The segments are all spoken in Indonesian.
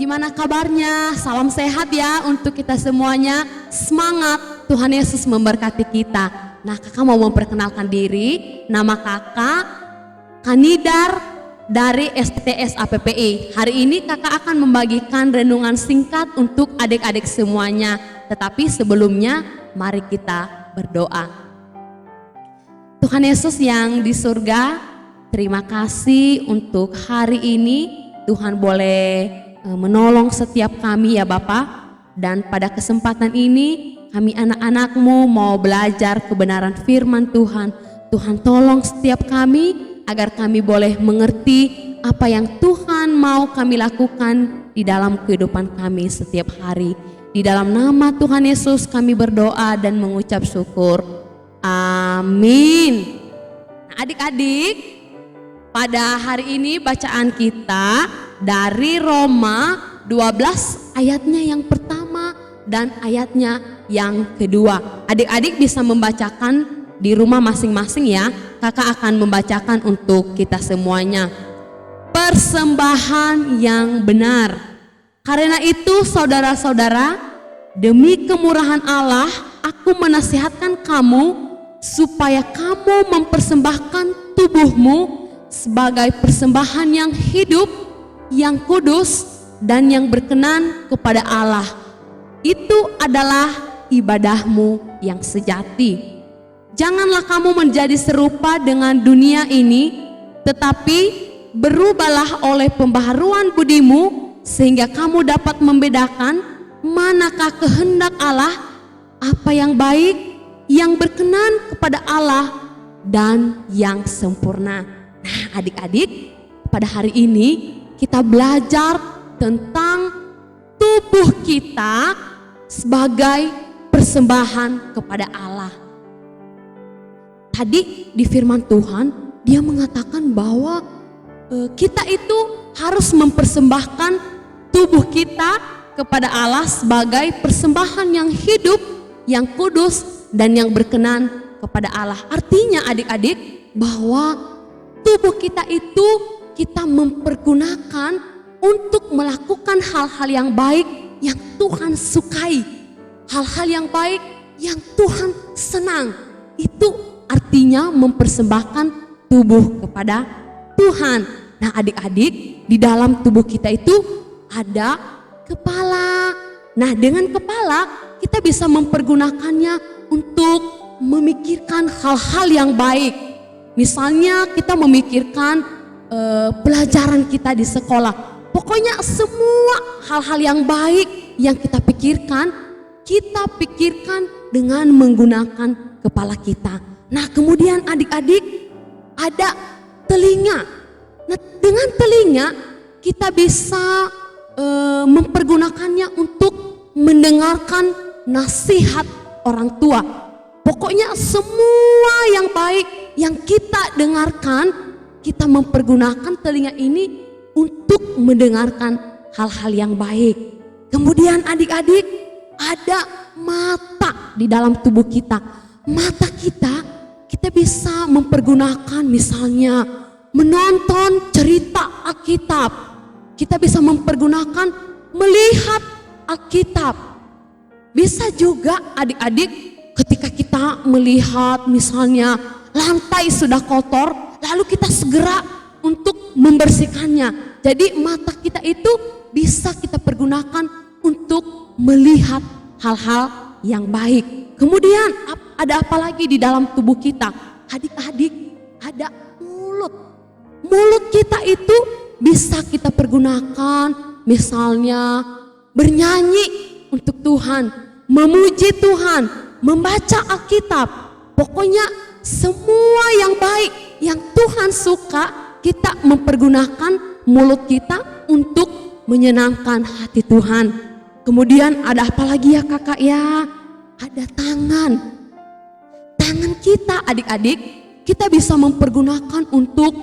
Gimana kabarnya? Salam sehat ya untuk kita semuanya. Semangat, Tuhan Yesus memberkati kita. Nah, kakak mau memperkenalkan diri. Nama kakak Kanidar dari STS APPI. Hari ini kakak akan membagikan renungan singkat untuk adik-adik semuanya. Tetapi sebelumnya, mari kita berdoa. Tuhan Yesus yang di surga, terima kasih untuk hari ini. Tuhan boleh menolong setiap kami ya Bapa. Dan pada kesempatan ini kami anak-anak-Mu mau belajar kebenaran firman Tuhan. Tuhan tolong setiap kami agar kami boleh mengerti apa yang Tuhan mau kami lakukan di dalam kehidupan kami setiap hari. Di dalam nama Tuhan Yesus kami berdoa dan mengucap syukur. Amin. Nah, adik-adik, pada hari ini bacaan kita dari Roma 12 ayatnya yang pertama dan ayatnya yang kedua. Adik-adik bisa membacakan di rumah masing-masing ya. Kakak akan membacakan untuk kita semuanya. Persembahan yang benar. Karena itu saudara-saudara, demi kemurahan Allah, aku menasihatkan kamu supaya kamu mempersembahkan tubuhmu sebagai persembahan yang hidup, yang kudus, dan yang berkenan kepada Allah. Itu adalah ibadahmu yang sejati. Janganlah kamu menjadi serupa dengan dunia ini, tetapi berubahlah oleh pembaharuan budimu, sehingga kamu dapat membedakan manakah kehendak Allah, apa yang baik, yang berkenan kepada Allah, dan yang sempurna. Nah, adik-adik, pada hari ini kita belajar tentang tubuh kita sebagai persembahan kepada Allah. Tadi di firman Tuhan, dia mengatakan bahwa kita itu harus mempersembahkan tubuh kita kepada Allah sebagai persembahan yang hidup, yang kudus, dan yang berkenan kepada Allah. Artinya adik-adik bahwa tubuh kita itu kita mempergunakan untuk melakukan hal-hal yang baik yang Tuhan sukai. Hal-hal yang baik yang Tuhan senang. Itu artinya mempersembahkan tubuh kepada Tuhan. Nah adik-adik, di dalam tubuh kita itu ada kepala. Nah dengan kepala kita bisa mempergunakannya untuk memikirkan hal-hal yang baik. Misalnya kita memikirkan pelajaran kita di sekolah. Pokoknya semua hal-hal yang baik yang kita pikirkan dengan menggunakan kepala kita. Nah kemudian adik-adik ada telinga. Nah dengan telinga kita bisa mempergunakannya untuk mendengarkan nasihat orang tua. Pokoknya semua yang baik yang kita dengarkan, kita mempergunakan telinga ini untuk mendengarkan hal-hal yang baik. Kemudian adik-adik ada mata di dalam tubuh kita. Mata kita bisa mempergunakan misalnya menonton cerita Alkitab. Kita bisa mempergunakan melihat Alkitab. Bisa juga adik-adik ketika kita melihat misalnya lantai sudah kotor, lalu kita segera untuk membersihkannya. Jadi mata kita itu bisa kita pergunakan untuk melihat hal-hal yang baik. Kemudian ada apa lagi di dalam tubuh kita? Adik-adik, ada mulut. Mulut kita itu bisa kita pergunakan misalnya bernyanyi untuk Tuhan, memuji Tuhan, membaca Alkitab. Pokoknya semua yang baik yang Tuhan suka, kita mempergunakan mulut kita untuk menyenangkan hati Tuhan. Kemudian ada apa lagi ya kakak ya? Ada tangan. Tangan kita adik-adik, kita bisa mempergunakan untuk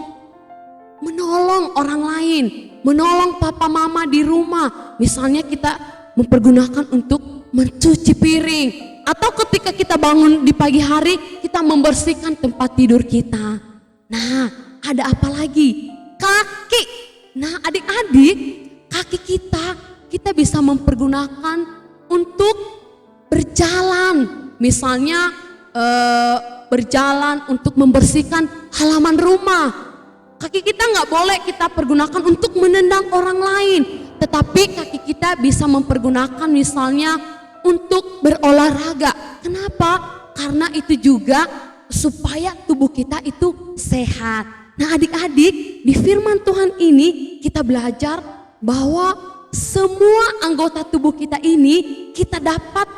menolong orang lain, menolong papa mama di rumah. Misalnya kita mempergunakan untuk mencuci piring, atau ketika kita bangun di pagi hari kita membersihkan tempat tidur kita. Nah ada apa lagi? Kaki. Nah adik-adik, kaki kita kita bisa mempergunakan untuk berjalan. Misalnya berjalan untuk membersihkan halaman rumah. Kaki kita nggak boleh kita pergunakan untuk menendang orang lain, tetapi kaki kita bisa mempergunakan misalnya untuk berolahraga. Kenapa? Karena itu juga supaya tubuh kita itu sehat. Nah adik-adik, di firman Tuhan ini kita belajar bahwa semua anggota tubuh kita ini kita dapat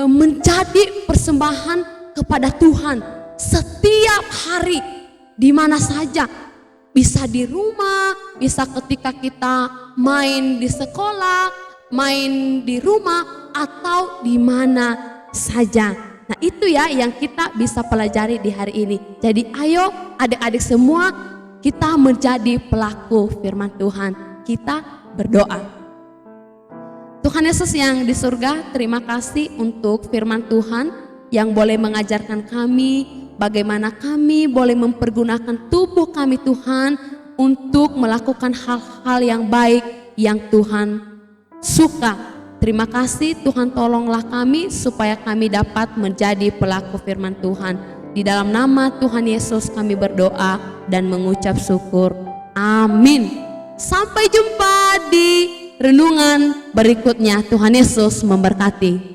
menjadi persembahan kepada Tuhan setiap hari, di mana saja. Bisa di rumah, bisa ketika kita main di sekolah, main di rumah, atau di mana saja. Nah itu ya yang kita bisa pelajari di hari ini. Jadi ayo adik-adik semua, kita menjadi pelaku firman Tuhan. Kita berdoa. Tuhan Yesus yang di surga, terima kasih untuk firman Tuhan yang boleh mengajarkan kami bagaimana kami boleh mempergunakan tubuh kami Tuhan untuk melakukan hal-hal yang baik yang Tuhan suka. Terima kasih Tuhan, tolonglah kami supaya kami dapat menjadi pelaku firman Tuhan. Di dalam nama Tuhan Yesus kami berdoa dan mengucap syukur. Amin. Sampai jumpa di renungan berikutnya. Tuhan Yesus memberkati.